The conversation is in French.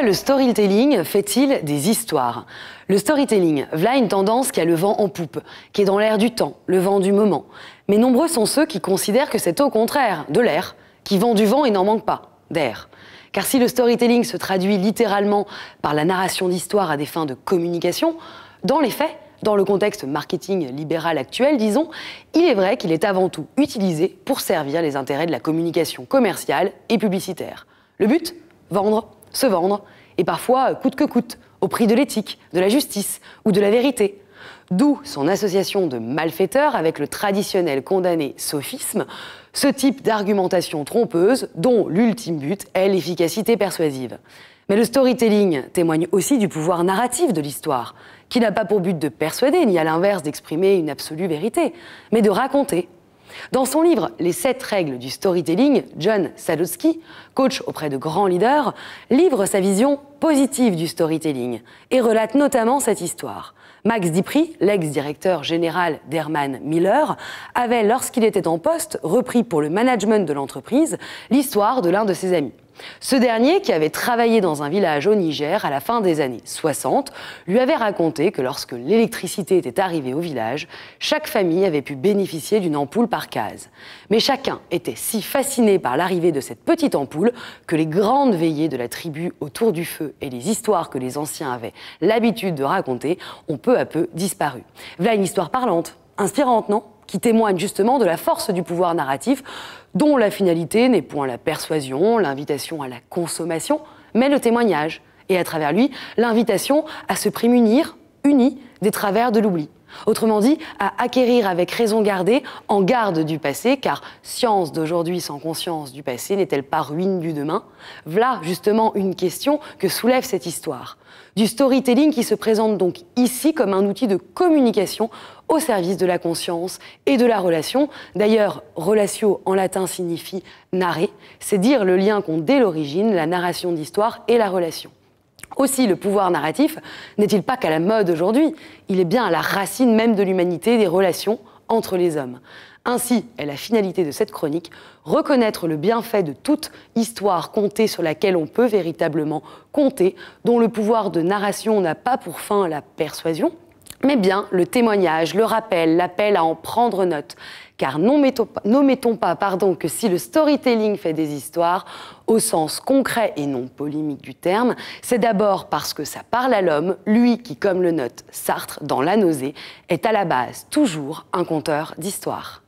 Pourquoi le storytelling fait-il des histoires? Le storytelling, voilà une tendance qui a le vent en poupe, qui est dans l'air du temps, le vent du moment. Mais nombreux sont ceux qui considèrent que c'est au contraire de l'air, qui vend du vent et n'en manque pas, d'air. Car si le storytelling se traduit littéralement par la narration d'histoires à des fins de communication, dans les faits, dans le contexte marketing libéral actuel, disons, il est vrai qu'il est avant tout utilisé pour servir les intérêts de la communication commerciale et publicitaire. Le but? Vendre, se vendre, et parfois coûte que coûte, au prix de l'éthique, de la justice ou de la vérité. D'où son association de malfaiteurs avec le traditionnel condamné sophisme, ce type d'argumentation trompeuse dont l'ultime but est l'efficacité persuasive. Mais le storytelling témoigne aussi du pouvoir narratif de l'histoire, qui n'a pas pour but de persuader, ni à l'inverse d'exprimer une absolue vérité, mais de raconter. Dans son livre « Les 7 règles du storytelling », John Sadowski, coach auprès de grands leaders, livre sa vision positive du storytelling et relate notamment cette histoire. Max Dipri, l'ex-directeur général d'Herman Miller, avait, lorsqu'il était en poste, repris pour le management de l'entreprise l'histoire de l'un de ses amis. Ce dernier, qui avait travaillé dans un village au Niger à la fin des années 60, lui avait raconté que lorsque l'électricité était arrivée au village, chaque famille avait pu bénéficier d'une ampoule par case. Mais chacun était si fasciné par l'arrivée de cette petite ampoule que les grandes veillées de la tribu autour du feu et les histoires que les anciens avaient l'habitude de raconter ont peu à peu disparu. Voilà une histoire parlante, inspirante, non ? Qui témoigne justement de la force du pouvoir narratif, dont la finalité n'est point la persuasion, l'invitation à la consommation, mais le témoignage, et à travers lui, l'invitation à se prémunir, unis, des travers de l'oubli. Autrement dit, à acquérir avec raison gardée, en garde du passé, car science d'aujourd'hui sans conscience du passé n'est-elle pas ruine du demain? Voilà justement une question que soulève cette histoire. Du storytelling qui se présente donc ici comme un outil de communication au service de la conscience et de la relation. D'ailleurs, relatio en latin signifie narrer, c'est dire le lien qu'ont dès l'origine la narration d'histoire et la relation. Aussi, le pouvoir narratif n'est-il pas qu'à la mode aujourd'hui? Il est bien à la racine même de l'humanité, des relations entre les hommes. Ainsi est la finalité de cette chronique, reconnaître le bienfait de toute histoire contée sur laquelle on peut véritablement compter, dont le pouvoir de narration n'a pas pour fin la persuasion, mais bien le témoignage, le rappel, l'appel à en prendre note. Car n'omettons pas que si le storytelling fait des histoires, au sens concret et non polémique du terme, c'est d'abord parce que ça parle à l'homme, lui qui, comme le note Sartre dans La Nausée, est à la base toujours un conteur d'histoires.